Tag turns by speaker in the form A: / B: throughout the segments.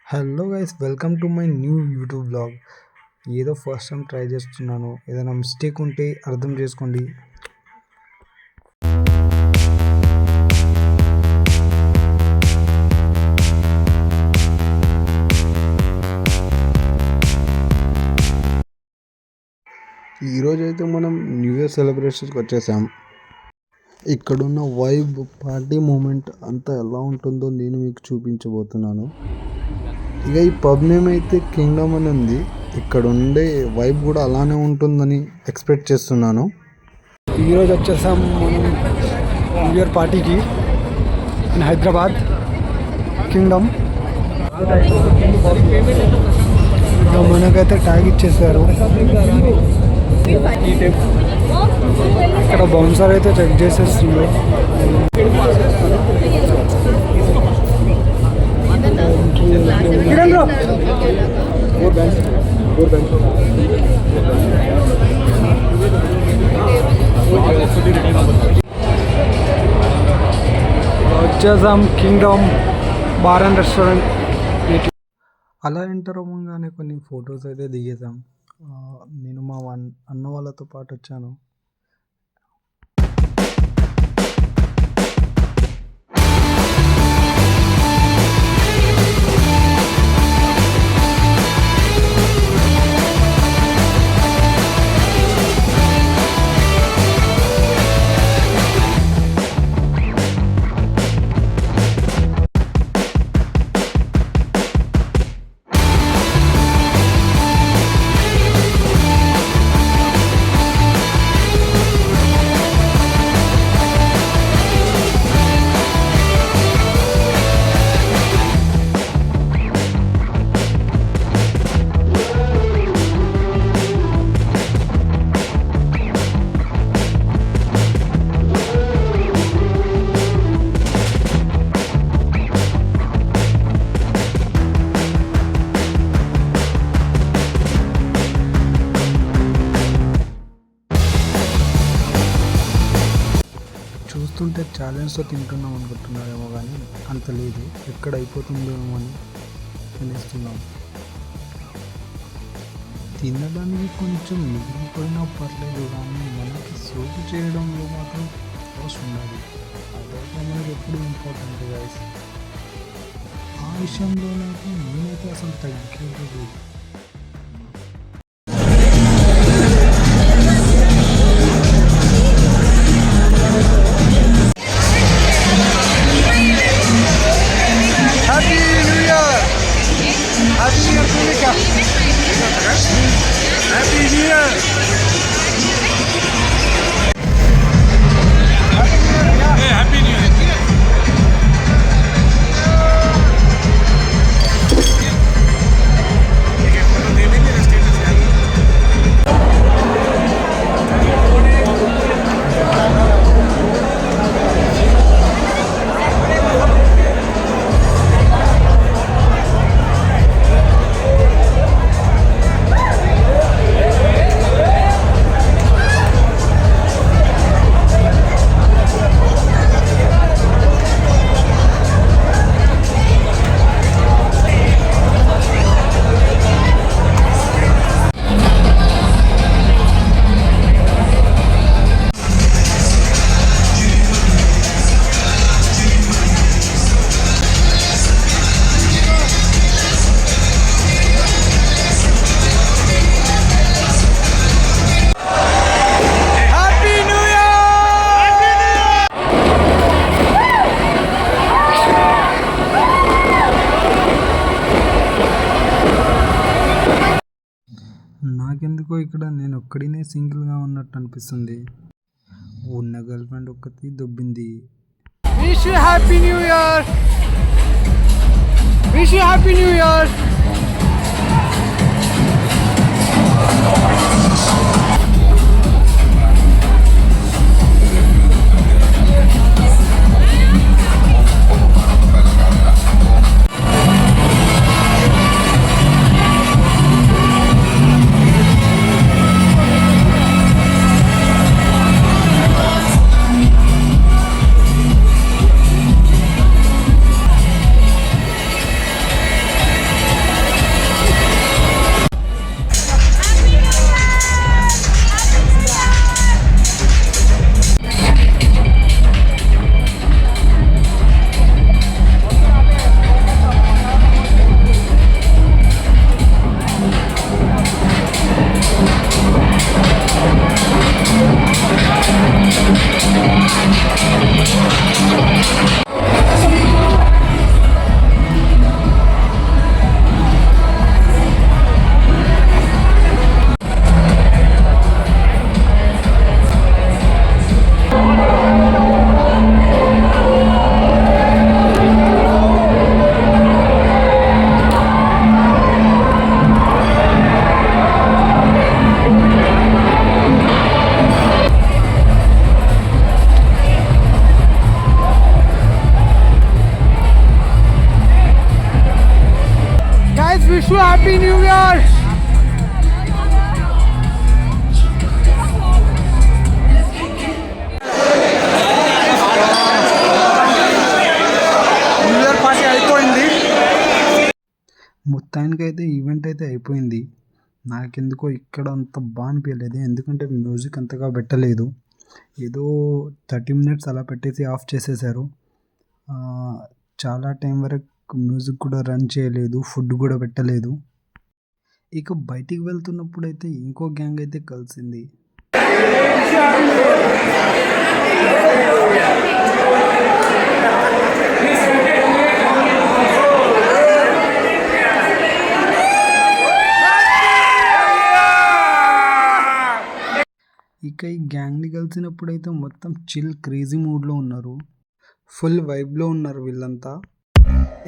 A: Hello guys, welcome to my new YouTube blog. ఏదో first time try చేస్తున్నాను. ఏదైనా mistake ఉంటే అర్థం చేసుకోండి. ఈరోజు అయితే మనం న్యూ ఇయర్ సెలబ్రేషన్స్కి వచ్చేసాం. ఇక్కడున్న వైబ్, పార్టీ మూమెంట్ అంతా ఎలా ఉంటుందో నేను మీకు చూపించబోతున్నాను. ఇక ఈ పబ్ నేమ్ అయితే కింగ్డమ్ అని ఉంది. ఇక్కడ ఉండే వైబ్ కూడా అలానే ఉంటుందని ఎక్స్పెక్ట్ చేస్తున్నాను. ఈరోజు వచ్చేసాం మనం న్యూ ఇయర్ పార్టీకి ఇన్ హైదరాబాద్ కింగ్డమ్. ఇక మనకైతే ట్యాగ్ ఇచ్చేసారు. ఇక్కడ బౌన్సర్ అయితే చెక్ చేసేస్తున్నారు. వచ్చేసాం కింగ్డమ్ బార్ అండ్ రెస్టారెంట్. అలా ఎంటర్ అవ్వగానే కొన్ని ఫొటోస్ అయితే దిగేసాం. నేను మా అన్న వాళ్ళతో పాటు వచ్చాను. చూస్తుంటే ఛాలెంజ్తో తింటున్నాం అనుకుంటున్నారేమో, కానీ అంత లేదు. ఎక్కడ అయిపోతుందేమో అని తినేస్తున్నాం. తినడానికి కొంచెం మిగిలిపోయినా పర్లేదు, కానీ మనకి సోపు చేయడంలో మాత్రం ఫోర్స్ ఉండాలి. అదైతే మనకి ఎప్పుడు ఇంపార్టెంట్ గైస్. ఆ విషయంలో నేనైతే అసలు తగ్గేది. నాకెందుకో ఇక్కడ నేను ఒక్కడినే సింగిల్గా ఉన్నట్టు అనిపిస్తుంది. ఉన్న గర్ల్ ఫ్రెండ్ ఒక్కటి దొబ్బింది. Wish you happy new year. Wish you happy new year.
B: wish you happy new year. New year party అయిపోయింది.
A: మొత్తానికైతే ఈవెంట్ అయితే అయిపోయింది. నాకెందుకో ఇక్కడ అంత బాగా అనిపించలేదు, ఎందుకంటే మ్యూజిక్ అంతగా పెట్టలేదు. ఏదో 30 మినిట్స్ అలా పెట్టేసి ఆఫ్ చేసేసారు. చాలా టైం వరకు మ్యూజిక్ కూడా రన్ చేయలేదు, ఫుడ్ కూడా పెట్టలేదు. ఇక బయటికి వెళ్తున్నప్పుడు అయితే ఇంకో గ్యాంగ్ అయితే కలిసింది. ఇక ఈ గ్యాంగ్ని కలిసినప్పుడైతే మొత్తం చిల్ క్రేజీ మూడ్లో ఉన్నారు, ఫుల్ వైబ్లో ఉన్నారు వీళ్ళంతా.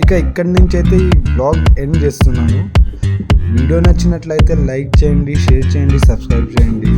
A: ఇక ఇక్కడి నుంచి అయితే ఈ బ్లాగ్ ఎండ్ చేస్తున్నాను. వీడియో నచ్చినట్లయితే లైక్ చేయండి, షేర్ చేయండి, సబ్స్క్రైబ్ చేయండి.